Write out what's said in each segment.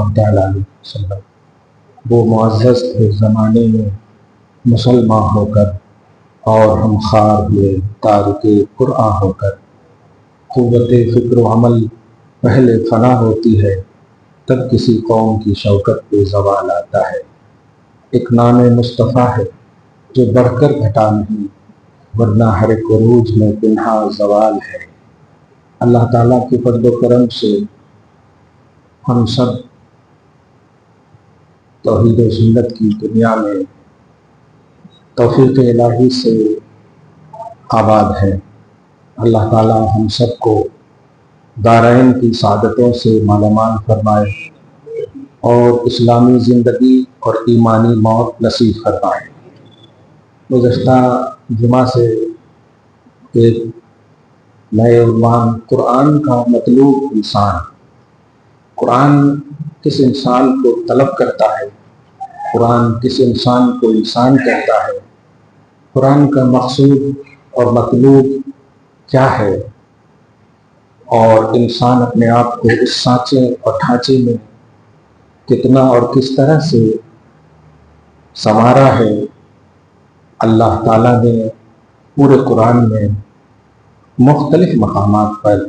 اللہ تعالیٰ علیہ وسلم وہ معزز تھے زمانے میں مسلمان ہو کر، اور ہم خوار ہوئے تارک قرآن ہو کر۔ قوت فکر و عمل پہلے فنا ہوتی ہے، تب کسی قوم کی شوکت پہ زوال آتا ہے۔ ایک نام مصطفیٰ ہے جو بڑھ کر گھٹا نہیں، ورنہ ہر ایک عروج میں پنہا زوال ہے۔ اللہ تعالیٰ کے فضل و کرم سے ہم سب توحید و سنت کی دنیا میں توفیق الہی سے آباد ہے۔ اللہ تعالیٰ ہم سب کو دارین کی سعادتوں سے مالا مال فرمائے اور اسلامی زندگی اور ایمانی موت نصیب فرمائے۔ گزشتہ جمعہ سے ایک نئے عنوان قرآن کا مطلوب انسان، قرآن کس انسان کو طلب کرتا ہے، قرآن کس انسان کو انسان کہتا ہے، قرآن کا مقصود اور مطلوب کیا ہے، اور انسان اپنے آپ کو اس سانچے اور ڈھانچے میں کتنا اور کس طرح سے سنوارا ہے۔ اللہ تعالیٰ نے پورے قرآن میں مختلف مقامات پر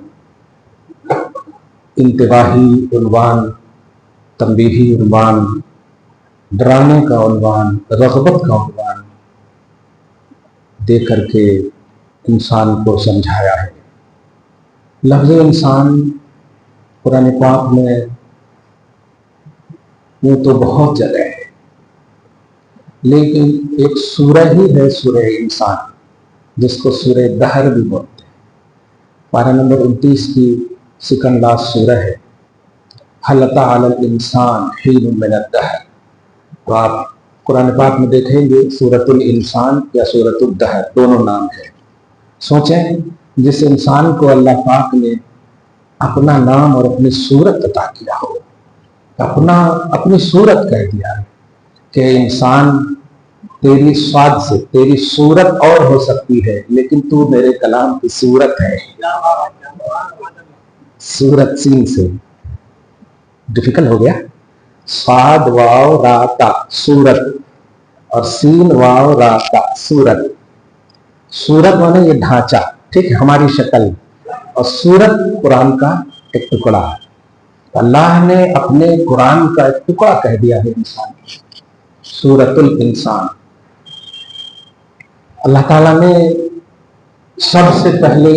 انتباہی عنوان، تنبیہی عنوان، ڈرانے کا عنوان، رغبت کا عنوان دے کر کے انسان کو سمجھایا ہے۔ لفظ انسان قرآن پاک میں وہ تو بہت جگہ ہے، لیکن ایک سورہ ہی ہے سورہ انسان، جس کو سورہ دہر بھی بولتے ہیں۔ پارہ نمبر 29 کی سیکنڈ لاسٹ سورہ ہے۔ هل أتى على الإنسان حين من الدهر۔ تو آپ قرآن پاک میں دیکھیں گے سورۃ الانسان یا سورۃ الدہر دونوں نام ہے۔ سوچیں جس انسان کو اللہ پاک نے اپنا نام اور اپنی صورت عطا کیا ہو، اپنی صورت کہہ دیا ہے کہ انسان تیری صاد سے تیری صورت اور ہو سکتی ہے، لیکن تو میرے کلام کی صورت ہے۔ صورت سین سے ڈیفیکلٹ ہو گیا، صاد واو را تا صورت، اور سین واو را تا صورت۔ صورت مانے یہ ڈھانچہ، ٹھیک ہے، ہماری شکل، اور صورت قرآن کا ایک ٹکڑا ہے۔ اللہ نے اپنے قرآن کا ایک ٹکڑا کہہ دیا ہے انسان، سورۃ الانسان۔ اللہ تعالیٰ نے سب سے پہلے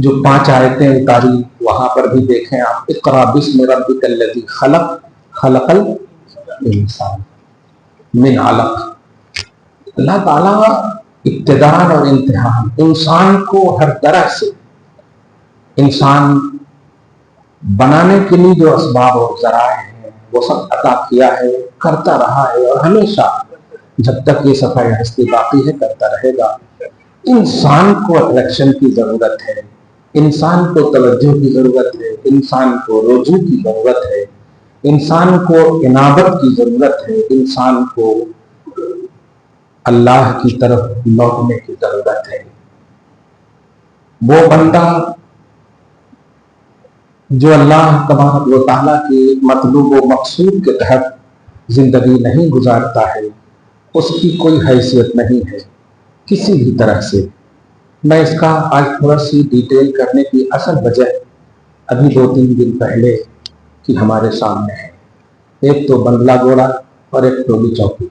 جو 5 آیتیں اتاری وہاں پر بھی دیکھیں آپ، اقرأ بسم ربک الذی خلق، خلق الانسان من علق۔ اللہ تعالیٰ ابتداء اور انتہا انسان کو ہر طرح سے انسان بنانے کے لیے جو اسباب اور ذرائع ہیں وہ سب عطا کیا ہے، کرتا رہا ہے، اور ہمیشہ جب تک یہ صفحہ ہستی باقی ہے کرتا رہے گا۔ انسان کو اٹریکشن کی ضرورت ہے، انسان کو توجہ کی ضرورت ہے، انسان کو رجوع کی ضرورت ہے، انسان کو انابت کی ضرورت ہے، انسان کو اللہ کی طرف لوٹنے کی ضرورت ہے۔ وہ بندہ جو اللہ تبارک و تعالیٰ کے مطلوب و مقصود کے تحت زندگی نہیں گزارتا ہے، اس کی کوئی حیثیت نہیں ہے کسی بھی طرح سے۔ میں اس کا آج تھوڑا سی ڈیٹیل کرنے کی اصل وجہ ابھی 2-3 دن پہلے کی ہمارے سامنے ہے۔ ایک تو بنگلہ گوڑا اور ایک ٹولی چوکی۔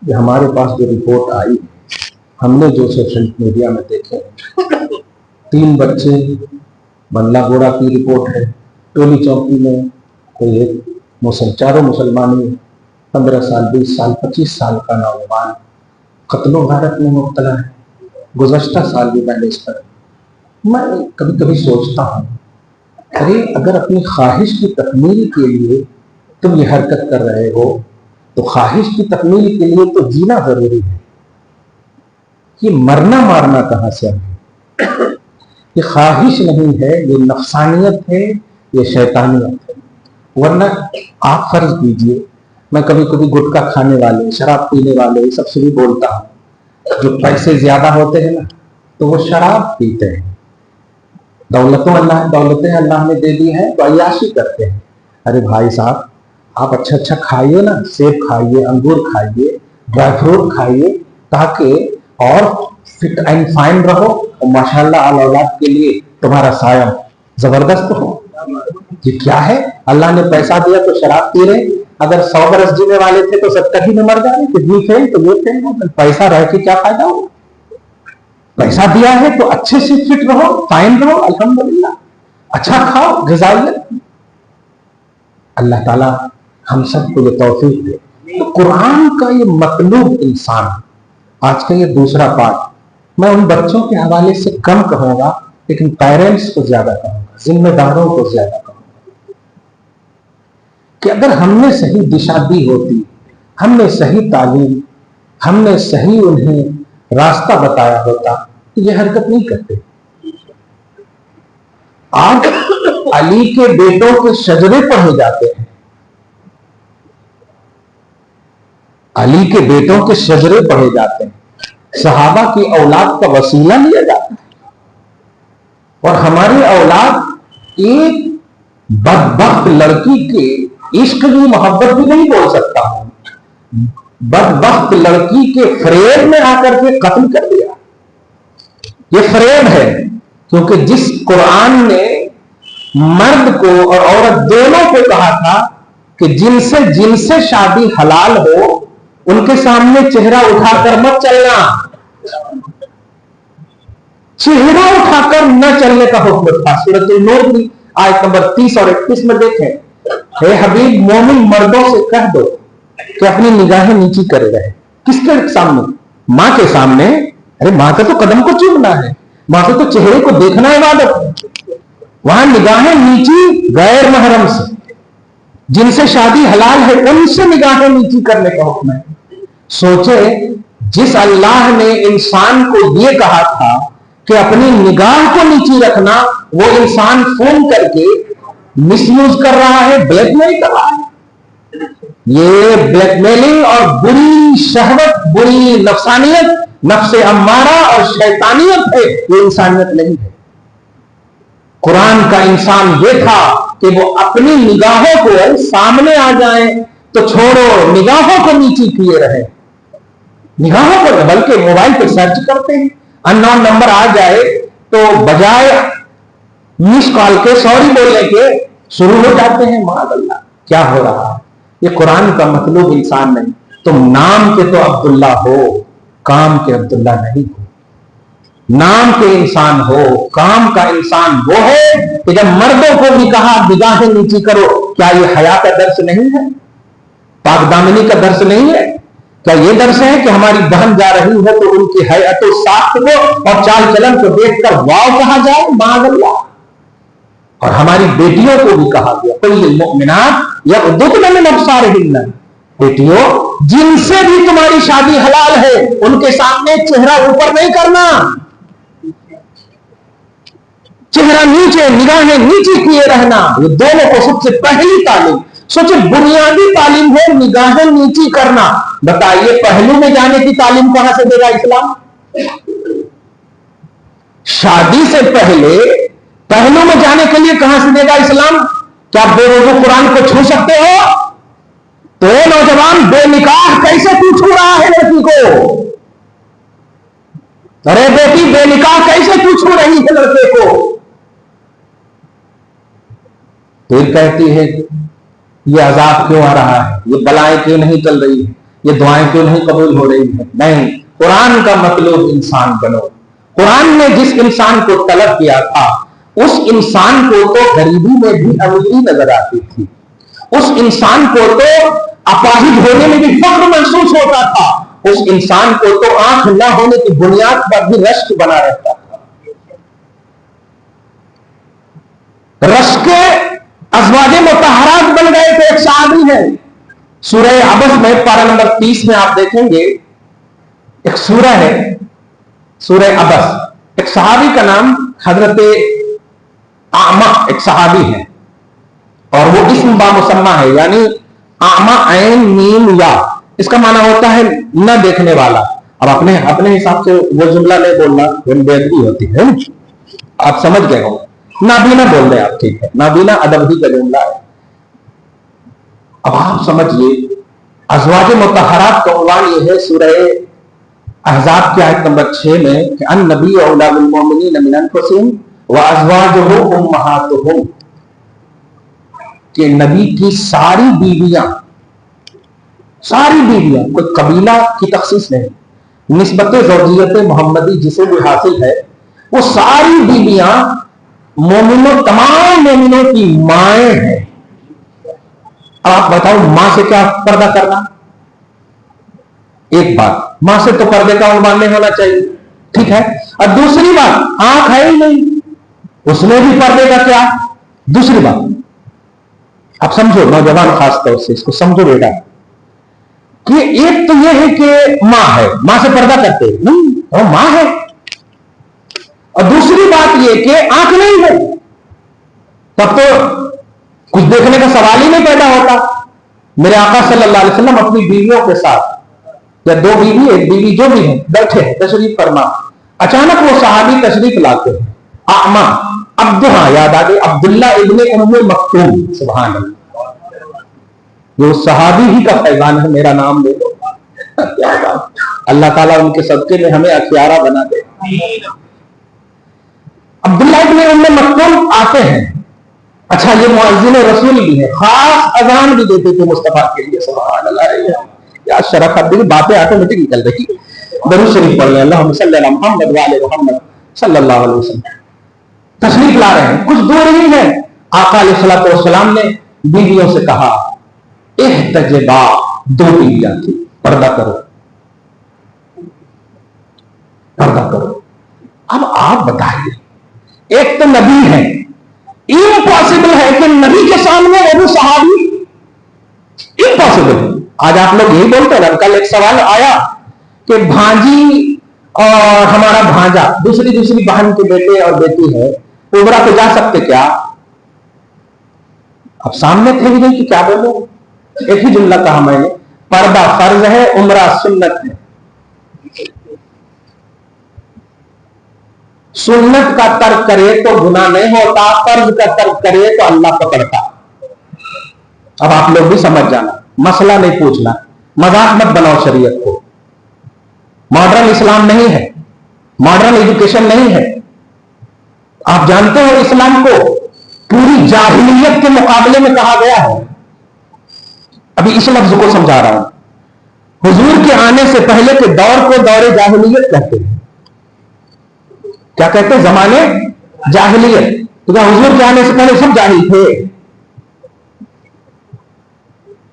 یہ ہمارے پاس جو رپورٹ آئی، ہم نے جو سوشل میڈیا میں دیکھے، 3 بچے بنگلہ گوڑا کی رپورٹ ہے، ٹولی چوکی میں کوئی ایک چاروں مسلمانی 15 سال 20 سال 25 سال کا نوجوان قتل و غارت میں مبتلا ہے۔ گزشتہ سال بھی میں نے اس پر میں کبھی کبھی سوچتا ہوں، ارے اگر اپنی خواہش کی تکمیل کے لیے تم یہ حرکت کر رہے ہو تو خواہش کی تکمیل کے لیے تو جینا ضروری ہے۔ یہ مرنا مارنا کہاں سے ہے؟ یہ خواہش نہیں ہے، یہ نفسانیت ہے، یہ شیطانیت ہے۔ ورنہ آپ فرض کیجئے، میں کبھی کبھی گٹکا کھانے والے، شراب پینے والے سب سے بھی بولتا ہوں، جو پیسے زیادہ ہوتے ہیں نا تو وہ شراب پیتے ہیں، دولتیں اللہ نے دے دی ہیں تو عیاشی کرتے ہیں۔ ارے بھائی صاحب، आप अच्छा अच्छा खाइए ना, सेब खाइए, अंगूर खाइए, ड्राई फ्रूट खाइए, ताकि और फिट एंड फाइन रहो और माशाल्लाह अल औलाद के लिए तुम्हारा साया जबरदस्त हो। ये क्या है? अल्लाह ने पैसा दिया तो शराब पी रहे, अगर 100 बरस जीने वाले थे तो 70 ही में मर जाए, तो ये फेल तो ये फेल, पैसा रह के क्या फायदा हो? पैसा दिया है तो अच्छे से फिट रहो, फाइन रहो, अल्हम्दुलिल्लाह, अच्छा खाओ, ग़िज़ाइयत। अल्लाह ताला हम सबको ये तौफीक दे। तो कुरान का ये मतलूब इंसान, आज का ये दूसरा पार्ट, मैं उन बच्चों के हवाले से कम कहूंगा, लेकिन पेरेंट्स को ज्यादा कहूंगा, जिम्मेदारों को ज्यादा कहूंगा, कि अगर हमने सही दिशा दी होती, हमने सही तालीम, हमने सही उन्हें रास्ता बताया होता, तो ये हरकत नहीं करते। आज अली के बेटों के शजरे पढ़े जाते हैं, अली के बेटों के शजरे पढ़े जाते हैं, सहाबा की औलाद का वसीला लिया जाता है, और हमारी औलाद एक बदबख्त लड़की के इश्क की मोहब्बत भी नहीं बोल सकता हूं, बदबख्त लड़की के फ्रेम में आकर के कत्ल कर दिया। ये फ्रेम है, क्योंकि जिस कुरान ने मर्द को और औरत दोनों को कहा था कि जिनसे शादी हलाल हो उनके सामने चेहरा उठाकर मत चलना, चेहरा उठाकर न चलने का हुक्म था। सूरत नूर की आयत नंबर 30 और 31 में देखें, हे हबीब मोमिन मर्दों से कह दो कि अपनी निगाहें नीची करे रहे। किसके सामने? मां के सामने। अरे मां का तो कदम को चूमना है, मां के तो चेहरे को देखना इबादत है। वहां निगाहें नीची गैर महरम से, जिनसे शादी हलाल है उनसे निगाहें नीची करने का हुक्म है। सोचे, जिस अल्लाह ने इंसान को ये कहा था कि अपनी निगाह को नीची रखना, वो इंसान फोन करके मिसयूज कर रहा है, ब्लैकमेल कर रहा है। ये ब्लैकमेलिंग और बुरी शहवत, बुरी नफसानियत, नफ्से अम्मारा और शैतानियत है, ये इंसानियत नहीं है। कुरान का इंसान ये था कि वो अपनी निगाहों को सामने आ जाए तो छोड़ो, निगाहों को नीची किए रहे, निगाहों को, बल्कि मोबाइल पे सर्च करते हैं, अननोन नंबर आ जाए तो बजाय मिस कॉल के सॉरी बोलने के शुरू हो जाते हैं। माअल्लाह, क्या हो रहा है? ये कुरान का मतलब इंसान नहीं। तुम नाम के तो अब्दुल्ला हो, काम के अब्दुल्ला नहीं हो। नाम के इंसान हो, काम का इंसान वो है कि जब मर्दों को भी कहा निगाहें नीची करो, क्या ये हया का दर्श नहीं है? पाकदामनी का दर्श नहीं है? क्या ये दर्श है कि हमारी बहन जा रही है तो उनकी हयात साख्त को और चाल चलन को देखकर वाव कहा जाए? माअल्लाह। और हमारी बेटियों को भी कहा गया, कुल मोमिनात यग़ुद्दुन मिन अब्सारिहिन्ना, बेटियों जिनसे भी तुम्हारी शादी हलाल है उनके सामने चेहरा ऊपर नहीं करना, चेहरा नीचे, निगाहें नीचे किए रहना। ये दोनों को सबसे पहली तालीम, सोचे बुनियादी तालीम है निगाहें नीची करना। बताइए पहलू में जाने की तालीम कहां से देगा इस्लाम? शादी से पहले पहलू में जाने के लिए कहां से देगा इस्लाम? क्या बेवजह कुरान को छू सकते हो? तो नौजवान बेनिकाह कैसे तू छू रहा है लड़की को? अरे बेटी बेनिकाह कैसे तू छू रही है लड़के को? फिर कहती है ये अजाब क्यों आ रहा है, ये बलाएं क्यों नहीं चल रही है, ये दुआएं क्यों नहीं कबूल हो रही है? नहीं, कुरान का मतलब इंसान बनो। कुरान ने जिस इंसान को तलब किया था उस इंसान को तो गरीबी में भी अमीरी नजर आती थी, उस इंसान को तो अपाहिज होने में भी फख्र महसूस होता था, उस इंसान को तो आंख न होने की बुनियाद पर भी रश्क बना रहता था। रश्क के अज़वाजे मुतहरात बन गए थे। एक सहाबी है, सूरह अबस में पारा नंबर 30 में आप देखेंगे, एक सूरह है सूरह अबस, एक सहाबी का नाम हजरत आमा एक सहाबी है, और वो इस्म बामुसम्मा है, यानी आमा ऐन मीम या, इसका माना होता है न देखने वाला। अब अपने अपने हिसाब से वो जुमला नहीं बोलना, बेअदबी होती है, आप समझ गए हो। नाबीना बोल रहे आप, ठीक है, नाबीना अदब ही का जुमला है। अब आप समझिए, अज़वाज मुतहरात का उन्वान ये है सूरह अहज़ाब की आयत नंबर 6 में कि अन नबी औला बिल मोमिनीन मिन अनफुसिहिम व अज़वाजुहु उम्महातुहुम, कि नबी की सारी बीवियां, कोई कबीला की तखसीस नहीं, निस्बत ज़ौजियत मोहम्मदी जिसे भी हासिल है, वो सारी बीवियां मोमिनों, तमाम मोमिनों की माएँ हैं। आप बताओ, मां से क्या पर्दा करना? एक बात, मां से तो पर्दे का उन्वान नहीं होना चाहिए, ठीक है। और दूसरी बात, आंख है ही नहीं, उसमें भी पर्दे का क्या? दूसरी बात, आप समझो, नौजवान खास तौर से इसको समझो बेटा, कि एक तो यह है कि मां है, मां से पर्दा करते नहीं, और मां है। और दूसरी बात यह कि आंख नहीं है, तब तो कुछ देखने का सवाल ही नहीं पैदा होता। मेरे आका सल्लल्लाहु अलैहि वसल्लम अपनी बीवियों के साथ, या दो बीवी, एक बीवी जो भी है, बैठे हैं तशरीफ फरमा, अचानक वो सहाबी तशरीफ लाते हैं, आमा अब्दुल्ला, याद आ गई, अब्दुल्ला इब्ने उम्मे मक्तूम, सुभान अल्लाह, जो सहाबी ही का फैजान है, मेरा नाम ले लो। अल्लाह ताला उनके सदके में हमें अखियारा बना दे। अब्दुल्ला इब्ने उम्मे मक्तूम आते हैं, अच्छा ये मुअज्जिन रसूल भी है, खास अजान भी देते थे मुस्तफा के लिए, सुभान अल्लाह, क्या शरफ। अब देखिए बातें ऑटोमेटिक निकल रही। दरूद शरीफ पढ़ लें, अल्लाहुम्मा सल्ली अला मुहम्मद व आले मुहम्मद सल्लल्लाहु अलैहि वसल्लम। तशरीफ ला रहे हैं, कुछ दूर ही है, आका अलैहिस्सलातु वस्सलाम ने बीवियों से कहा, इहतजबा, दो बीवियां थी, पर्दा करो, पर्दा करो। अब आप बताइए, एक तो नबी है, इम्पॉसिबल है कि नबी के सामने वो भी सहाबी, इम्पॉसिबल। आज आप लोग यही बोलते हैं। कल एक सवाल आया कि भांजी और हमारा भांजा दूसरी बहन के बेटे और बेटी है, उमरा पे जा सकते क्या? अब सामने थे भी नहीं कि क्या बोलो, एक ही जुमला कहा मैंने, पर्दा फर्ज है, उमरा सुन्नत है। सुन्नत का तर्क करे तो गुनाह नहीं होता, फर्ज का तर्क करे तो अल्लाह पकड़ता। अब आप लोग भी समझ जाना, मसला नहीं पूछना, मजाक मत बनाओ शरीयत को। मॉडर्न इस्लाम नहीं है, मॉडर्न एजुकेशन नहीं है। आप जानते हो इस्लाम को पूरी जाहिलियत के मुकाबले में कहा गया है। अभी इस लफ्ज को समझा रहा हूं। हुजूर के आने से पहले के दौर को दौरे जाहिलियत कहते हैं। क्या कहते हैं? जमाने जाहिलियत। तो क्या हुजूर के आने से पहले सब जाहिल थे?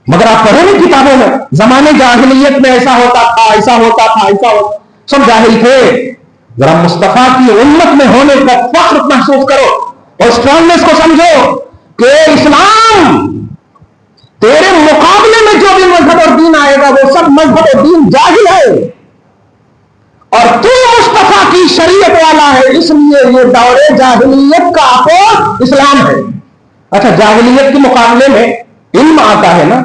मगर आप पढ़े नहीं किताबों में, जमाने जाहिलियत में ऐसा होता था, ऐसा होता था, ऐसा होता, सब जाहिल थे। जरा मुस्तफा की उम्मत में होने का फख्र महसूस करो और स्ट्रांगनेस को समझो कि इस्लाम तेरे मुकाबले में जो भी मजहब और दीन आएगा वो सब मजहब और दीन जाहिल है, और तू मुस्तफा की शरीयत वाला है, इसलिए ये दौरे जाहिलियत का अपोज इस्लाम है। अच्छा, जाहिलियत के मुकाबले में इल्म आता है ना,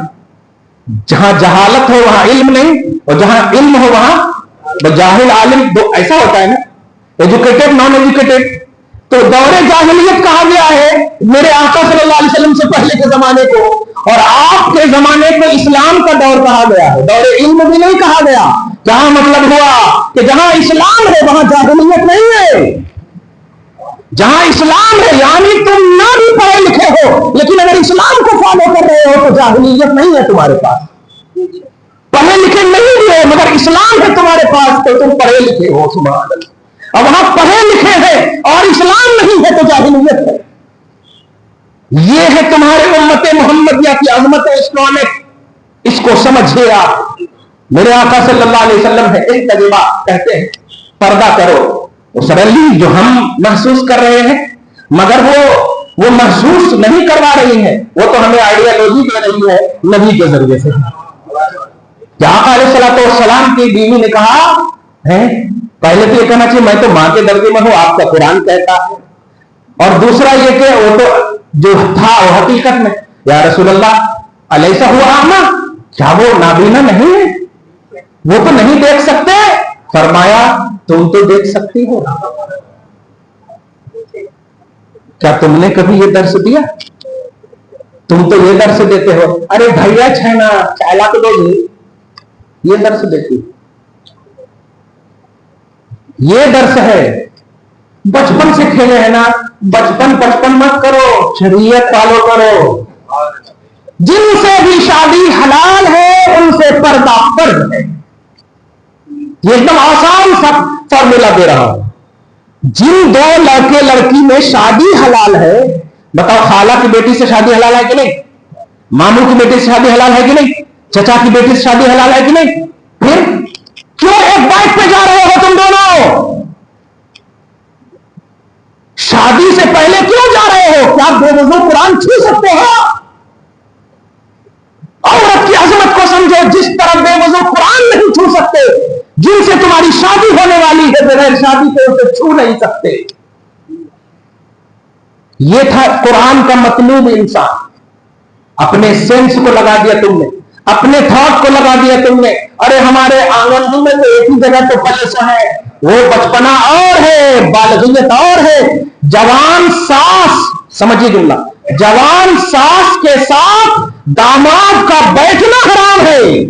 जहां जहालत हो वहां इल्म नहीं, और जहां इल्म हो वहां जाहिल आलिम, दो ऐसा होता है ना, एजुकेटेड नॉन एजुकेटेड। तो दौरे जाहिलियत कहा गया है मेरे आका सल्लल्लाहु अलैहि वसल्लम से पहले के जमाने को, और आपके जमाने को इस्लाम का दौर कहा गया है, दौरे इल्म भी नहीं कहा गया। क्या मतलब हुआ कि जहां इस्लाम है वहां जाहिलियत नहीं है। जहां इस्लाम है यानी तुम ना भी पढ़े लिखे हो, लेकिन अगर इस्लाम को फॉलो कर रहे हो तो जाहिलियत नहीं है तुम्हारे पास। पढ़े लिखे नहीं भी हो मगर इस्लाम है तुम्हारे पास तो तुम पढ़े लिखे हो, सुभान अल्लाह। अब वहां पढ़े लिखे हैं और इस्लाम नहीं है तो जाहिलियत है। ये है तुम्हारे उम्मत मुहम्मदिया की अजमत इस्लामिक, इसको समझिए आप। मेरे आका सल्लल्लाहु अलैहि वसल्लम है एक तजुर्बा कहते हैं पर्दा करो, वो सडनली जो हम महसूस कर रहे हैं, मगर वो महसूस नहीं करवा रही है, वो तो हमें आइडियोलॉजी दे रही है नबी के जरिए से। आका अलैहिस्सलाम की बीवी ने कहा है, पहले तो ये कहना चाहिए मैं तो मां के दर्जे में हूं, आपका कुरान कहता है, और दूसरा ये कि वो तो जो था वो हकीकत में, या रसूलल्लाह अलैसा हुआ आमा, क्या वो नाबीना नहीं है, वो तो नहीं देख सकते? फरमाया तुम तो देख सकती हो। क्या तुमने कभी ये दर्श दिया? तुम तो ये दर्श देते हो, अरे भैया है ना 4 लाख दोगे, ये दर्श देती हो। ये दर्श है, बचपन से खेले है ना, बचपन मत करो, शरीयत फॉलो करो। जिनसे भी शादी हलाल है उनसे पर्दा फर्ज है। ये एकदम आसान सा फॉर्मूला दे रहा हूं। जिन 2 लड़के लड़की में शादी हलाल है, बताओ खाला की बेटी से शादी हलाल है कि नहीं, मामू की बेटी से शादी हलाल है कि नहीं, चचा की बेटी से शादी हलाल है कि नहीं, फिर क्यों एक बाइक पे जा रहे हो तुम दोनों? शादी से पहले क्यों जा रहे हो? क्या बेवजू कुरान छू सकते हो? औरत की अजमत को समझो, जिस तरह बेवजू कुरान नहीं छू सकते, जिनसे तुम्हारी शादी होने वाली है बगैर शादी के उसे छू नहीं सकते। ये था कुरान का मतलूब इंसान। अपने सेंस को लगा दिया तुमने, अपने थॉट को लगा दिया तुमने। अरे हमारे आंगन में तो एक ही जगह तो फलस है, वो बचपना और है, बालगियत और है। जवान सास, समझिए जुमला, जवान सास के साथ दामाद का बैठना हराम है।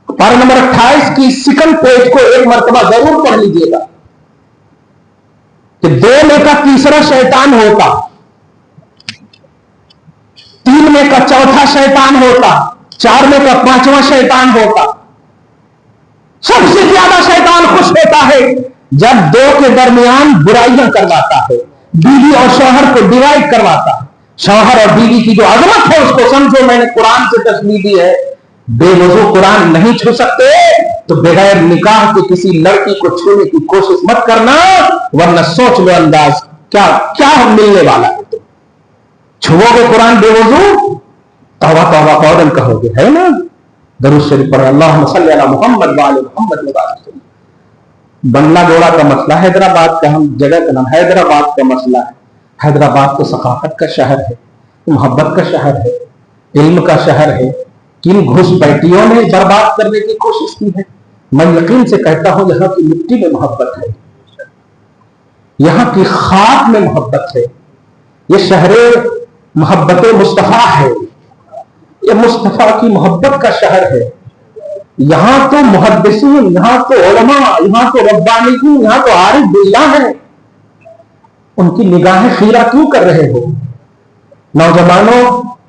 पारा नंबर 28 की सेकंड पेज को एक मर्तबा जरूर पढ़ लीजिएगा कि 2 में का तीसरा शैतान होता, 3 में का चौथा शैतान होता, 4 में का 5वां शैतान होता। सबसे ज्यादा शैतान खुश होता है जब 2 के दरमियान बुराइयां करवाता है, बीवी और शौहर को डिवाइड करवाता है। शौहर और बीवी की जो अजमत है उसको समझो, मैंने कुरान से तस्वीर दी है। बेवजू कुरान नहीं छू सकते तो बगैर निकाह के किसी लड़की को छूने की कोशिश मत करना, वरना सोच लो अंदाज क्या क्या मिलने वाला है। तो छुओगे कुरान बेवजू, तौबा तौबा फौरन कहोगे, है ना? दरूद शरीफ पढ़, अल्लाहुम्मा सल्ली अला मुहम्मद व आले मुहम्मद। बंगला गोड़ा का मसला, हैदराबाद का, हम जगह का नाम हैदराबाद का मसला है। हैदराबाद तो सकाफत का शहर है, मोहब्बत का शहर है, इल्म का शहर है। किन घुसपैठियों ने बर्बाद करने की कोशिश की है। मैं यकीन से कहता हूं यहां की मिट्टी में मोहब्बत है, यहां की खाक में मोहब्बत है। ये शहरे मोहब्बत मुस्तफा है, ये मुस्तफा की मोहब्बत का शहर है। यहां तो मुहद्दिसीन, यहां तो उलमा, यहां तो रब्बानीन, यहां तो आरिफ बिल्लाह है। उनकी निगाहें खीरा क्यों कर रहे हो? नौजवानों,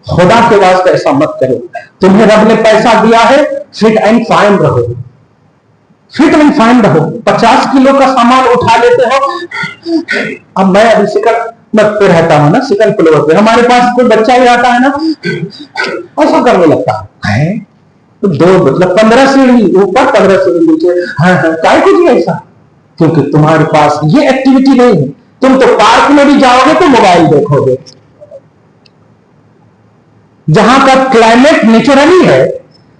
खुदा के वास्ते ऐसा मत करो। तुम्हें रब ने पैसा दिया है, फिट एंड फाइन रहो, फिट एंड फाइन रहो। 50 किलो का सामान उठा लेते हो। अब मैं अभी सिकंद पे रहता हूं ना, सिकंद फ्लोर पे, हमारे पास कोई बच्चा भी आता है ना, ऐसा करने लगता है। तो 2 मतलब 15 सीढ़ी ऊपर, 15 सीढ़ी नीचे। हाँ, काय कुछ ऐसा, क्योंकि तुम्हारे पास ये एक्टिविटी नहीं है। तुम तो पार्क में भी जाओगे तो मोबाइल देखोगे। जहां का क्लाइमेट नेचुरली है,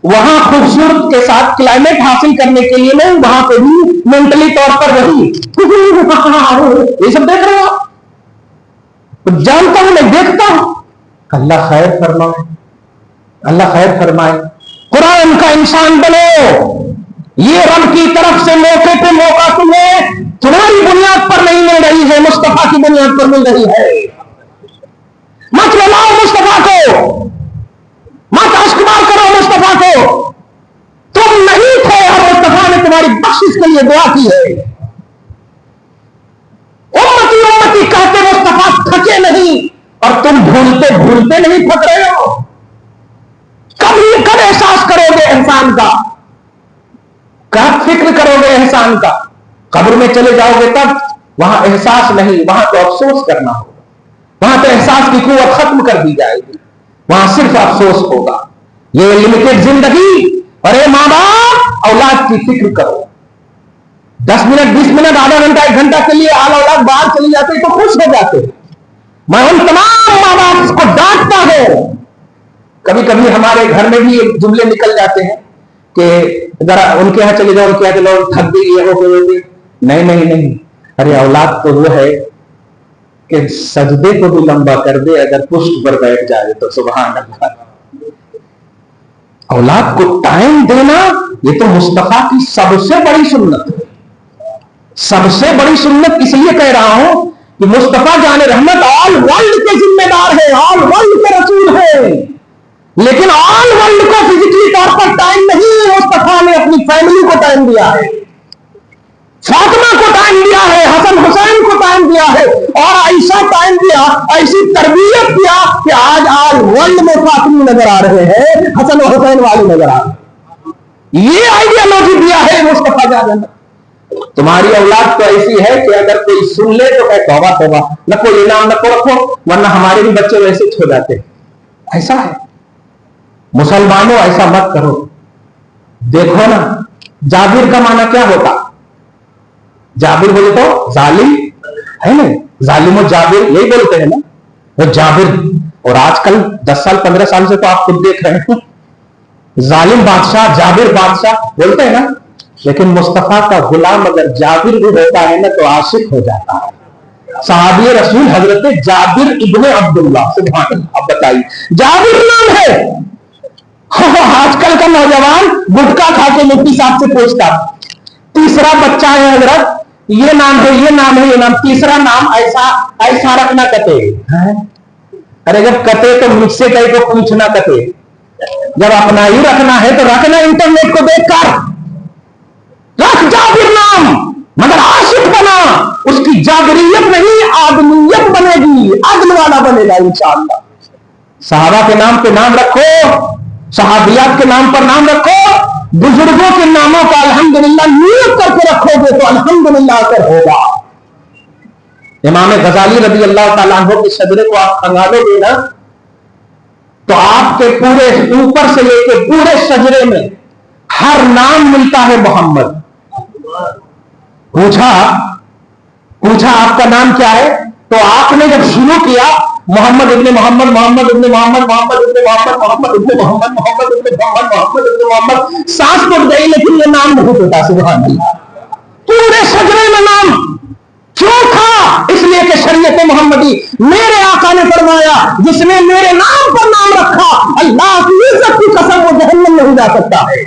वहां खूबसूरत के साथ क्लाइमेट हासिल करने के लिए नहीं, वहां पे भी मेंटली तौर पर रही। ये सब देख रहे हो, तो जानता हूं, मैं देखता हूं। अल्लाह खैर फरमाए, अल्लाह खैर फरमाए। कुरान का इंसान बनो। ये रब की तरफ से मौके पे मौका तुम्हें तुम्हारी बुनियाद पर नहीं मिल रही है, मुस्तफा की बुनियाद पर मिल रही है। मत बनाओ मुस्तफा को, मत अश्कबार करो मुस्तफा को। तुम नहीं थे और मुस्तफा ने तुम्हारी बख्शिश के लिए दुआ की है। उम्मती उम्मती कहते मुस्तफा थके नहीं, और तुम भूलते भूलते नहीं थक रहे हो। कब एहसास करोगे एहसान का, कब फिक्र करोगे एहसान का? कब्र में चले जाओगे तब। वहां एहसास नहीं, वहां तो अफसोस करना होगा। वहां तो एहसास की कुव्वत खत्म कर दी जाएगी, वहां सिर्फ अफसोस होगा। ये लिमिटेड जिंदगी। अरे माँ बाप, औलाद की फिक्र करो। 10 मिनट 20 मिनट आधा घंटा 1 घंटा के लिए आल औलाद बाहर चली जाते तो खुश हो जाते। मैं उन तमाम माँ बाप को डांटता हूं। कभी कभी हमारे घर में भी जुमले निकल जाते हैं कि जरा उनके यहां चले जाओ, उनके यहां चलो, थक गई, ये हो गए। नहीं नहीं नहीं, अरे औलाद तो वो है कि सजदे को भी लंबा कर दे अगर पुष्ट पर बैठ जाए तो। सुभान अल्लाह। औलाद को टाइम देना, ये तो मुस्तफा की सबसे बड़ी सुन्नत है। सबसे बड़ी सुन्नत इसलिए कह रहा हूं کہ مصطفیٰ جان رحمت آل ورلڈ کے ذمہ دار ہے، آل ورلڈ کے رسول ہے، لیکن آل ورلڈ کو فزیکلی طور پر ٹائم نہیں، مصطفیٰ نے اپنی فیملی کو ٹائم دیا ہے، فاطمہ کو ٹائم دیا ہے، حسن حسین کو ٹائم دیا ہے، اور ایسا ٹائم دیا، ایسی تربیت دیا کہ آج آل ورلڈ میں فاطمی نظر آ رہے ہیں، حسن و حسین والے نظر آ رہے ہیں۔ یہ آئیڈیالوجی دیا ہے مصطفیٰ جان۔ تمہاری اولاد تو ایسی ہے کہ اگر کوئی سن لے تو کہے توبہ توبہ، نہ کوئی انعام نہ کو رکھو، ورنہ ہمارے بھی بچے ویسے ہو جاتے ہیں۔ ایسا ہے، مسلمانوں ایسا مت کرو۔ دیکھو نا، جابر کا معنی کیا ہوتا؟ جابر بولے تو ظالم ہے نا، ظالم و جابر یہی بولتے ہیں نا، وہ جابر۔ اور آج کل 10 سال 15 سال سے تو آپ خود دیکھ رہے ہیں، ظالم بادشاہ جابر بادشاہ بولتے ہیں نا، لیکن مصطفیٰ کا غلام اگر جابر بھی ہوتا ہے نا تو عاشق ہو جاتا ہے۔ صحابی رسول حضرت جابر ابن عبداللہ، سبحان اللہ۔ اب بتائیے، جابر نام ہے، آج کل کا نوجوان گٹکا کھا کے مفتی صاحب سے پوچھتا تیسرا بچہ ہے حضرت، یہ نام ہے، یہ نام ہے، یہ نام، تیسرا نام ایسا رکھنا کہتے ہیں۔ ارے جب کہتے تو مجھ سے کہیں کو پوچھنا کہتے، جب اپنا ہی رکھنا ہے تو رکھنا انٹرنیٹ کو دیکھ کر، رکھ جابر نام، مگر عاشق بنا، اس کی جابریت نہیں آدمیت بنے گی، عدل والا بنے گا انشاءاللہ۔ صحابہ کے نام پہ نام رکھو، صحابیات کے نام پر نام رکھو، بزرگوں کے ناموں کا الحمدللہ نیت کر کے رکھو گے تو الحمدللہ اثر ہوگا۔ امام غزالی رضی اللہ تعالیٰ عنہ کے شجرے کو آپ کھنگالو گے نا تو آپ کے پورے اوپر سے لے کے پورے شجرے میں ہر نام ملتا ہے محمد۔ پوچھا آپ کا نام کیا ہے؟ تو آپ نے جب شروع کیا محمد ابن محمد، محمد ابن محمد، محمد ابن محمد، محمد ابن محمد، محمد ابن محمد، محمد ابن محمد، سانس ٹوٹ گئی لیکن یہ نام نہیں ٹوٹا، سبحان اللہ۔ پورے شجرے میں نام کیوں تھا؟ اس لیے کہ شریعت محمدی، میرے آقا نے فرمایا جس نے میرے نام پر نام رکھا اللہ کی عزت کی قسم وہ جہنم نہیں جا سکتا ہے۔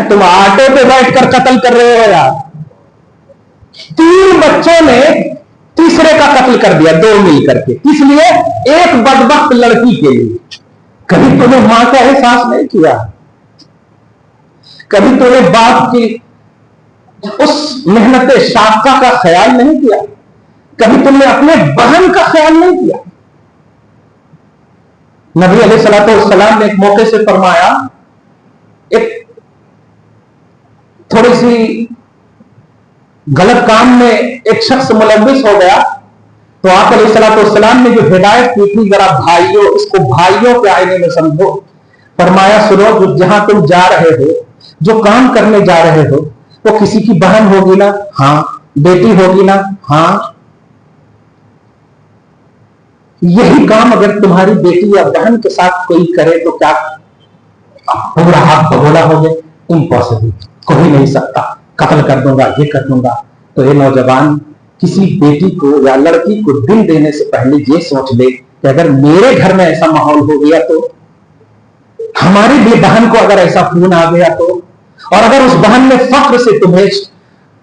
تم آٹے پہ بیٹھ کر قتل کر رہے ہو یار۔ 3 بچوں نے تیسرے کا قتل کر دیا، 2 مل کر کے، اس لیے ایک بدبخت لڑکی کے لیے۔ کبھی تمہیں ماں کا احساس نہیں کیا؟ کبھی تمہیں باپ کی اس محنت شاقہ کا خیال نہیں کیا؟ کبھی تم نے اپنے بہن کا خیال نہیں کیا؟ نبی علیہ الصلوۃ والسلام نے ایک موقع سے فرمایا، ایک تھوڑی سی غلط کام میں ایک شخص ملوث ہو گیا تو آپ علیہ الصلوۃ والسلام نے جو ہدایت کی تھی، ذرا بھائیوں اس کو بھائیوں کے آئینے میں سمجھو۔ فرمایا سنو، جہاں تم جا رہے ہو، جو کام کرنے جا رہے ہو، وہ کسی کی بہن ہوگی نا؟ ہاں۔ بیٹی ہوگی نا؟ ہاں۔ یہی کام اگر تمہاری بیٹی یا بہن کے ساتھ کوئی کرے تو کیا پورا ہاتھ بگولا ہو گئے؟ امپاسبل، کوئی نہیں سکتا، قتل کر دوں گا، یہ کر دوں گا۔ تو یہ نوجوان کسی بیٹی کو یا لڑکی کو دل دینے سے پہلے یہ سوچ لے کہ اگر میرے گھر میں ایسا ماحول ہو گیا تو، ہماری بھی بہن کو اگر ایسا خون آ گیا تو، اور اگر اس بہن نے فخر سے تمہیں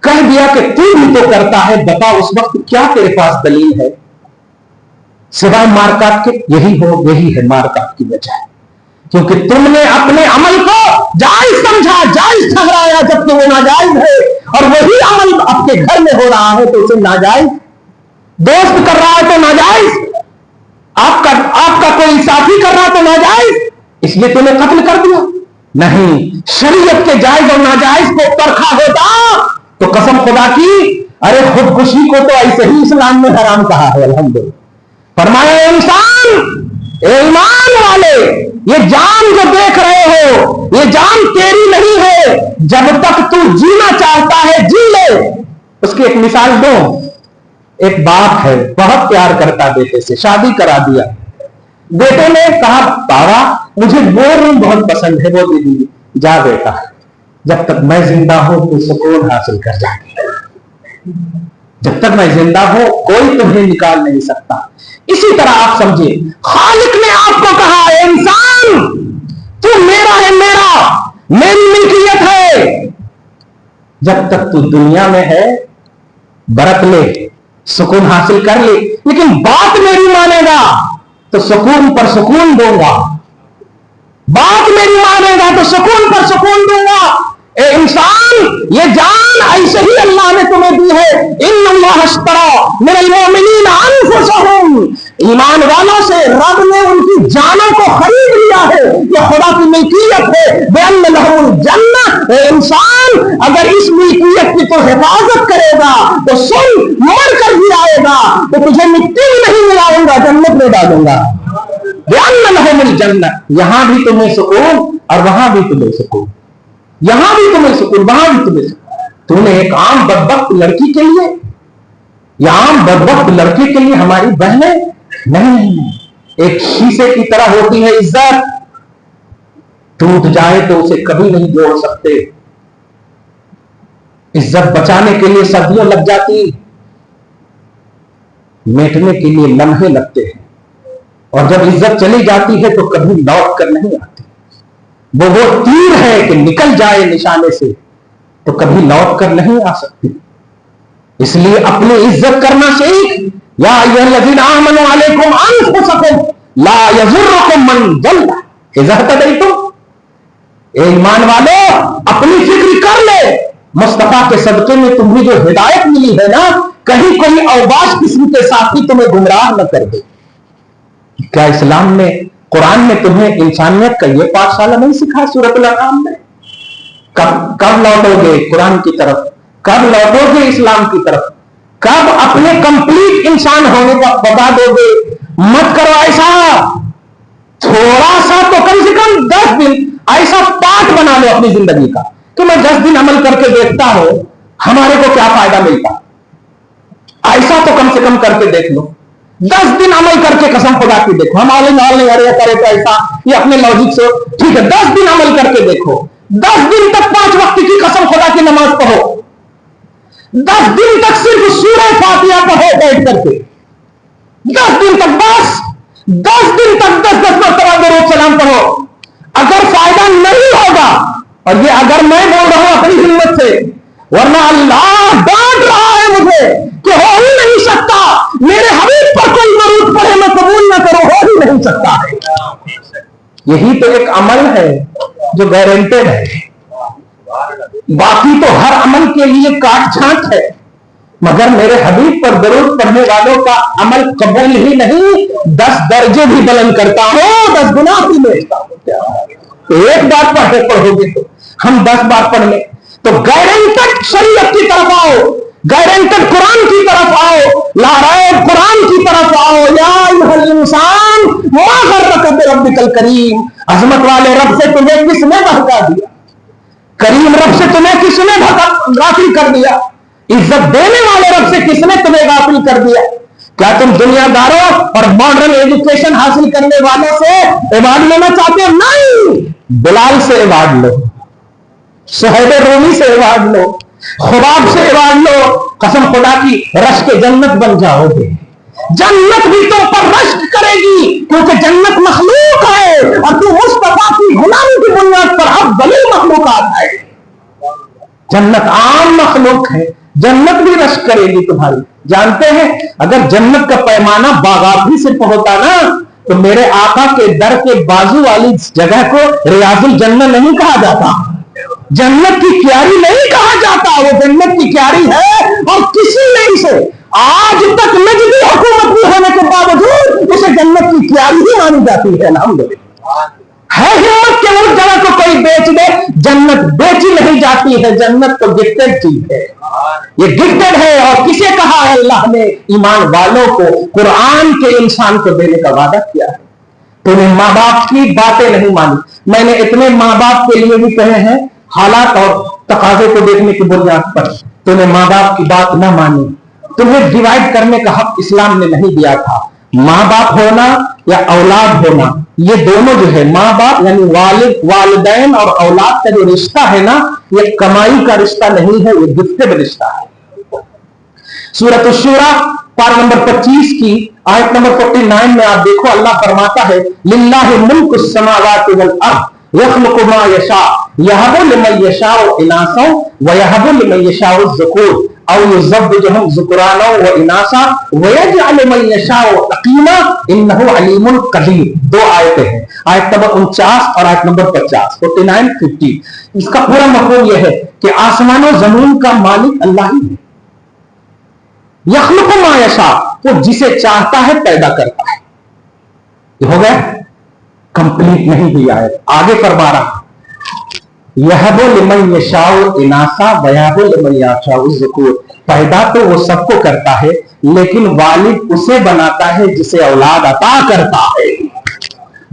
کہہ دیا کہ تو بھی تو کرتا ہے، بتا اس وقت کیا تیرے پاس دلیل ہے سوائے مارکاٹ کے؟ یہی ہے مارکاٹ کی وجہ، کیونکہ تم نے اپنے عمل کو جائز سمجھا، جائز ٹھہرایا جبکہ وہ ناجائز ہے، اور وہی عمل آپ کے گھر میں ہو رہا ہے تو اسے ناجائز، دوست کر رہا ہے تو ناجائز، آپ کا کوئی ساتھی کر رہا ہے تو ناجائز، اس لیے تم نے قتل کر دیا۔ نہیں، شریعت کے جائز اور ناجائز کو پرکھا ہوتا تو قسم خدا کی، ارے خودکشی کو تو ایسے ہی اسلام نے حرام کہا ہے۔ الحمدللہ فرمایا انسان، اے ایمان والے، یہ جان جو دیکھ رہے ہو یہ جان تیری نہیں ہے، جب تک تو جینا چاہتا ہے جی لے۔ اس کی ایک مثال دو، ایک باپ ہے بہت پیار کرتا بیٹے سے، شادی کرا دیا، بیٹے نے کہا بابا مجھے وہ روم بہت پسند ہے، وہ دے دیجیے۔ جا بیٹا، جب تک میں زندہ ہوں تو سکون حاصل کر جائے، جب تک میں زندہ ہوں کوئی تمہیں نکال نہیں سکتا۔ اسی طرح آپ سمجھے، خالق نے آپ کو کہا اے انسان تو میرا ہے، میری ملکیت ہے، جب تک تو دنیا میں ہے बरत ले, सुकून हासिल कर ले, लेकिन बात मेरी मानेगा तो सुकून पर सुकून दूंगा, बात मेरी मानेगा तो सुकून पर सुकून दूंगा। ए इंसान, ये जान ऐसे ही अल्लाह ने तुम्हें दी है। इन्नल्लाह अश्तरा मिनल मुमिनीना अनफुसहुम, ईमान वालों से रब ने उनकी जानों को खरीद लिया है, ये खुदा की मिल्कियत है। बिअन्न लहुल जन्नह, ए इंसान अगर इस मिल्कियत की तो हिफाजत करेगा तो सुन, मर कर भी आएगा तो तुझे मिट्टी में नहीं मिलाऊंगा, जन्नत में डालूंगा। बिअन्न लहुल जन्नह, यहां भी तुम्हें सुकून और वहां भी तुम्हें सुकून, यहां भी तुम्हें सुकून, वहां भी तुम्हें सुकून। तूने एक आम बदबख्त लड़की के लिए या आम बदबख्त लड़के के लिए हमारी बहनें नहीं, एक शीशे की तरह होती है इज्जत, टूट जाए तो उसे कभी नहीं जोड़ सकते। इज्जत बचाने के लिए सदियों लग जाती, मिटने के लिए लम्हे लगते हैं, और जब इज्जत चली जाती है तो कभी लौट कर नहीं आती। वो तीर है कि निकल जाए निशाने से तो कभी लौट कर नहीं आ सकती। इसलिए अपनी इज्जत करना सीख। या अय्युहल्लज़ीना आमनू अलैकुम अनफुसकुम ला यज़ुर्रुकुम मन ज़ल्ला इज़ा हतदैतुम, ईमान वालों अपनी फिक्र कर ले। मुस्तफा के सदके में तुम्हें जो हिदायत मिली है ना, कहीं कोई अवबाश किस्म के साथी तुम्हें गुमराह न कर दे। क्या इस्लाम में, कुरान में तुम्हें इंसानियत का यह पाठशाला नहीं सिखा? सूरह अल-अनआम में कब लौटोगे कुरान की तरफ, कब लौटोगे इस्लाम की तरफ, कब अपने कंप्लीट इंसान होने का बता दोगे? मत करो ऐसा, थोड़ा सा तो कम से कम 10 दिन ऐसा पाठ बना लो अपनी जिंदगी का कि मैं 10 दिन अमल करके देखता हूं हमारे को क्या फायदा मिलता। ऐसा तो कम से कम करके देख लो, 10 दिन अमल करके कसम खुदा की देखो। हम नहीं अरे करे तो ऐसा, ये अपने लॉजिक से ठीक है, 10 दिन अमल करके देखो, 10 दिन तक 5 वक्त की कसम खुदा की नमाज पढ़ो, 10 दिन तक सिर्फ सूरह फातिहा पढ़ो बैठ करके, 10 दिन तक, बस 10 दिन तक 10-10 मरतबा दरूद सलाम पढ़ो। अगर फायदा नहीं होगा, और ये अगर मैं बोल रहा हूं अपनी हिम्मत से, वरना अल्लाह डांट रहा है मुझे कि हो ही नहीं सकता, मेरे हबीब पर कोई दरूद पढ़े मैं कबूल ना करो, हो ही नहीं सकता है। यही तो एक अमल है जो गारंटेड है, बाकी तो हर अमल के लिए काट छांट है, मगर मेरे हबीब पर दरूद पढ़ने वालों का अमल कबूल ही नहीं, 10 दर्जे भी बुलंद करता हो, 10 गुना भी लेता हूं। तो एक बार पढ़ोगे तो हम 10 बार पढ़ ले, तो गारंटेड शरीयत की तरफ आओ, गारंटेड कुरान की तरफ आओ, लारायब कुरान की तरफ आओ। या अय्युहल इंसान मा गर्रक बिरब्बिकल करीम, अजमत वाले रब से तुम्हें किसने बहका दिया, करीम रब से तुम्हें किसने गाफिल कर दिया, इज्जत देने वाले रब से किसने तुम्हें गाफिल कर दिया? क्या तुम दुनियादारों और मॉडर्न एजुकेशन हासिल करने वालों से अवार्ड लेना चाहते हो? नहीं, बिलाल से अवार्ड लो, सुहैब रूमी से अवार्ड लो, खुबाब से अवार्ड लो, कसम खुदा की रश के जन्नत बन जाओगे। जन्नत भी तुम पर रश्क करेगी, क्योंकि जन्नत मखलूक है और तू मुस्तफा की गुलामी की बुनियाद पर अफजल मखलूकात है। जन्नत आम मखलूक है, जन्नत भी रश्क करेगी तुम्हारी। जानते हैं, अगर जन्नत का पैमाना बागाती सिर्फ होता ना, तो मेरे आका के दर के बाजू वाली जगह को रियाजुल जन्नत नहीं कहा जाता, जन्नत की क्यारी नहीं कहा जाता। वो जन्नत की क्यारी है और किसी ने इसे आज तक नजदी हुकूमत भी होने के बावजूद इसे जन्नत की क्यारी ही मानी जाती है। अल्हम्दुलिल्लाह है हिम्मत के उस जगह को कोई बेच दे, जन्नत बेची नहीं जाती है, जन्नत तो गिफ्टेड चीज है, ये गिफ्टेड है। और किसे कहा है अल्लाह ने? ईमान वालों को, कुरान के इंसान को देने का वादा किया है। तूने माँ बाप की बातें नहीं मानी, मैंने इतने माँ बाप के लिए भी कहे हैं, हालात और तकाजे को देखने की बुनियाद पर तूने माँ बाप की बात न मानी, तुम्हें डिवाइड करने का हक इस्लाम ने नहीं दिया था। माँ बाप होना या औलाद होना, ये दोनों जो है, माँ बाप यानी वालिद वालिदैन और औलाद का जो रिश्ता है ना, ये कमाई का रिश्ता नहीं है, ये गिफ्टेड रिश्ता है। सूरत अश-शूरा पारा नंबर 25 की आयत नंबर 49 में आप देखो, अल्लाह फरमाता है, लिल्लाहि मुल्कुस समावाति वल अर्द यख्लुकु मा यशा यहबु लिमन यशाउ इनासा व यहबु लिमन यशाउ ज़ुकूर। औ युज़व्विजुहुम ज़ुक्राना व इनासा व यजअलु मन यशाउ अक़ीमा इन्नहु अलीमुन क़दीर। दो आयतें हैं, आयत नंबर 49 और आयत नंबर 50, 49, 50। इसका पूरा मफहूम यह है कि आसमान और जमीन का मालिक अल्लाह ही है। यख़्लुक़ु मा यशा, वो जिसे चाहता है पैदा करता है। ये हो गया, कंप्लीट नहीं हुई आयत, आगे फरमा रहा यहबु लिमन यशाउ इनासा व यहबु लिमन यशाउ ज़ुकूर। पैदा तो वो सबको करता है, लेकिन वालिद उसे बनाता है जिसे औलाद अता करता है।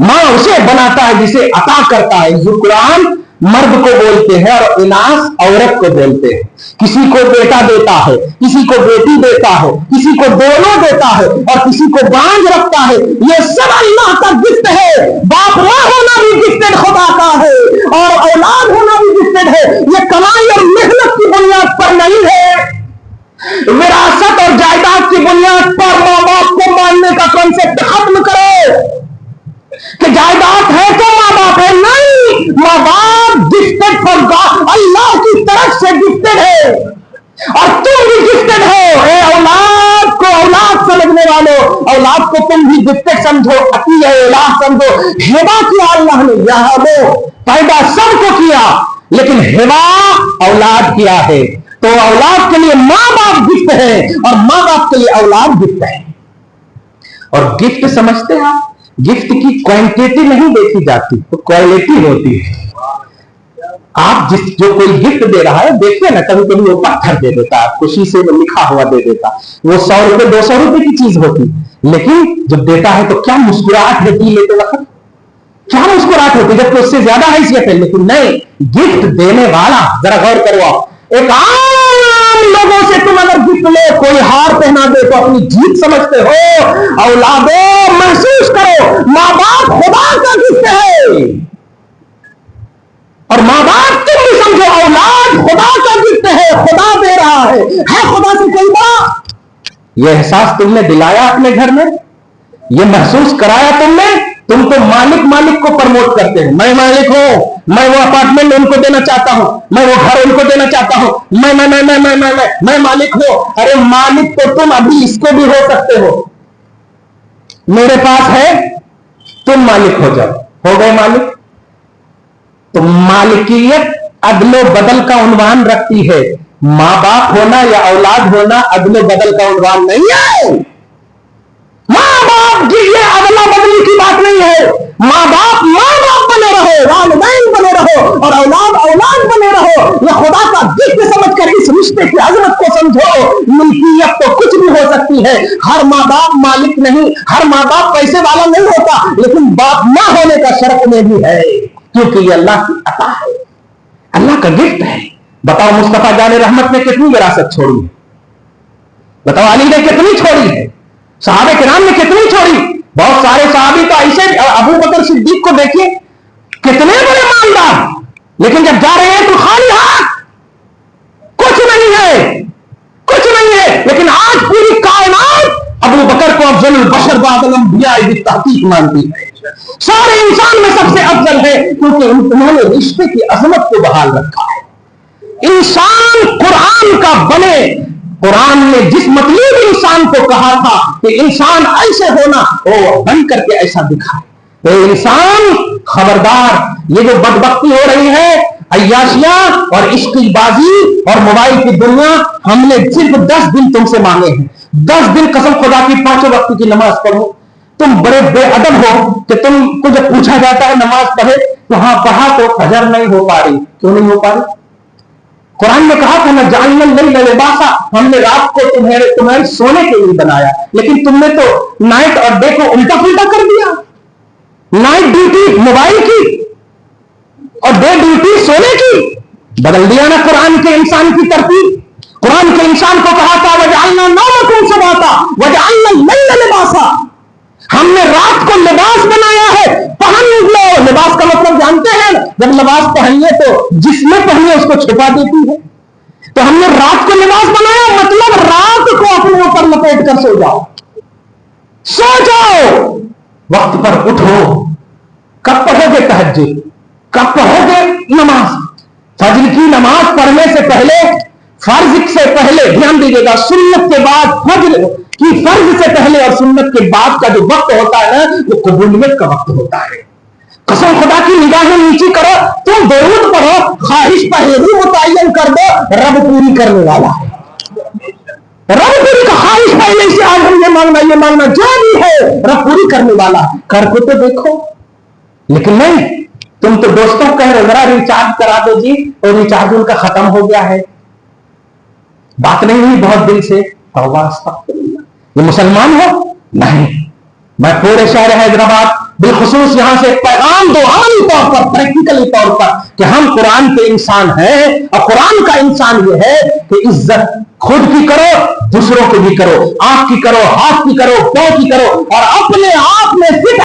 मां उसे बनाता है जिसे अता करता है। ज़ुकरान मर्द को बोलते हैं और इनास औरत को बोलते हैं। किसी को बेटा देता है, किसी को बेटी देता है, किसी को दोनों देता है और किसी को बांझ रखता है। ये सब अल्लाह का गिफ्ट है। बाप मां होना भी गिफ्टेड खुदा का है और औलाद होना भी गिफ्टेड है। ये कमाई और मेहनत की बुनियाद पर नहीं है। विरासत और जायदाद की बुनियाद पर मां बाप को मानने का कॉन्सेप्ट खत्म करो कि जायदाद है तो मां बाप है। नहीं, मां बाप गिफ्टेड फॉर गॉड, अल्लाह की तरफ से गिफ्टेड है और तुम भी गिफ्टेड हो। ए औलाद को औलाद समझने वालों, औलाद को तुम भी गिफ्टेड समझो, अति औलाद समझो। हिबा किया अल्लाह ने, यह पैदा सबको किया, लेकिन हिबा औलाद किया है। तो औलाद के लिए मां बाप गिफ्ट है और मां बाप के लिए औलाद गिफ्ट है। और गिफ्ट समझते हैं आप, गिफ्ट की क्वांटिटी नहीं देखी जाती, तो क्वालिटी होती है। आप जो कोई गिफ्ट दे रहा है, देखिए ना, कभी कभी वो पत्थर दे देता है, खुशी से वो लिखा हुआ दे देता, वो 100 रुपए 200 रुपए की चीज होती, लेकिन जब देता है तो क्या मुस्कुराहट होती है लेते वक्त, क्या मुस्कुराहट होती, जबकि उससे ज्यादा हैसियत है। लेकिन नहीं, गिफ्ट देने वाला, जरा गौर करो आप, एक आम लोगों से तुम अगर गिफ्ट ले, कोई हार पहना दे तो अपनी जीत समझते हो। औलादों, महसूस करो, मां बाप खुदा का गिफ्ट है और मां बाप तुम भी समझो औलाद खुदा का गिफ्ट है। खुदा दे रहा है खुदा से कोई बात। यह एहसास तुमने दिलाया अपने घर में, यह महसूस कराया तुमने। तुम तो मालिक को प्रमोट करते हो, मैं मालिक हूं, मैं वो अपार्टमेंट उनको देना चाहता हूं, मैं वो घर उनको देना चाहता हूं, मैं मालिक हूं। अरे मालिक तो तुम अभी इसको भी हो सकते हो, मेरे पास है, तुम मालिक हो जाओ, हो गए मालिक। तो मालिकियत अदलो बदल का उन्वान रखती है। मां बाप होना या औलाद होना अदलो बदल का उन्वान नहीं है। मां बाप की ये अदला बदली की बात नहीं है। मां बाप बने रहो, वालिदैन बने रहो और औलाद औलाद बने रहो। यह खुदा का गिफ्ट समझकर इस रिश्ते की अजमत को समझो। मिल्कियत तो कुछ भी हो सकती है, हर मां बाप मालिक नहीं, हर मां बाप पैसे वाला नहीं होता, लेकिन बाप मां होने का शर्त में भी है, क्योंकि ये अल्लाह की अता है, अल्लाह का गिफ्ट है। बताओ मुस्तफा जाने रहमत ने कितनी विरासत छोड़ी है, बताओ अली ने कितनी छोड़ी है, सहाबे किराम ने कितनी छोड़ी। बहुत सारे सहाबी तो ऐसे, अबू बकर सिद्दीक को देखिए, कितने बड़े मालदार, लेकिन जब जा रहे हैं तो खाली हाथ, कुछ नहीं है, कुछ नहीं है। लेकिन आज पूरी कायनात अबू बकर को अफजल बशर बादल अंबिया तहकीक मानती है, सारे इंसान में सबसे अफजल है, क्योंकि उन्होंने रिश्ते की अजमत को बहाल रखा है। इंसान कुरान का बने, कुरान ने जिस मतलब इंसान को कहा था कि इंसान ऐसे होना, वो बन करके ऐसा दिखाए। तो इंसान खबरदार, ये जो बदबख्ती हो रही है, अय्याशियां और इश्क़बाजी और मोबाइल की दुनिया, हमने सिर्फ 10 दिन तुमसे मांगे हैं। 10 दिन कसम खुदा की 5 वक्त की नमाज पढ़ो। तुम बड़े बेअदब हो कि तुमको जब पूछा जाता है नमाज पढ़े तो हाँ पढ़ा, तो फजर नहीं हो पा रही। क्यों नहीं हो पा रही? कुरान ने कहा था ना, जानना नहीं लिबासा, हमने रात को तुम्हारे सोने के लिए बनाया, लेकिन तुमने तो नाइट और डे को उल्टा पुल्टा कर दिया। नाइट ड्यूटी मोबाइल की और डे ड्यूटी सोने की, बदल दिया ना कुरान के इंसान की तरतीब। कुरान के इंसान को कहा था वजअलना नौमकुम सुबाता वजअलना लैला लिबासा, हमने रात को लिबास बनाया है, पहन लो। लिबास का मतलब जानते हैं, जब लिबास पहनिए तो जिसमें पहनिए उसको छुपा देती है। तो हमने रात को लिबास बनाया, मतलब रात को अपने ऊपर लपेट कर सो जाओ, सो जाओ, वक्त पर उठो। कब पढ़ोगे तहज्जुद, कब पढ़ोगे नमाज? फजर की नमाज पढ़ने से पहले फर्ज से पहले ध्यान दीजिएगा, सुन्नत के बाद फर्ज की, फर्ज से पहले और सुन्नत के बाद का जो वक्त होता है ना, वो कबूलियत का वक्त होता है। कसम खुदा की निगाहें नीची करो, तुम दरूद पढ़ो, ख्वाहिश पहले मुतय्यन कर दो, रब पूरी करने वाला है। रब पूरी का ख्वाहिश पहले से, आज हम ये मांगना जो भी है रब पूरी करने वाला, करके तो देखो। लेकिन नहीं, तुम तो दोस्तों कह रहे जरा रिचार्ज करा दो जी, और रिचार्ज उनका खत्म हो गया है, बात नहीं हुई बहुत दिन से, तौबा अस्तगफिरुल्लाह। ये मुसलमान हो? नहीं। मैं पूरे शहर हैदराबाद बिलखुसूस यहां से पैगाम दो, आम तौर पर, प्रैक्टिकली तौर पर, कि हम कुरान के इंसान हैं, और कुरान का इंसान ये है कि इज्जत खुद की करो, दूसरों को भी करो, आंख की करो, हाथ की करो, पांव की करो, और अपने आप में फिट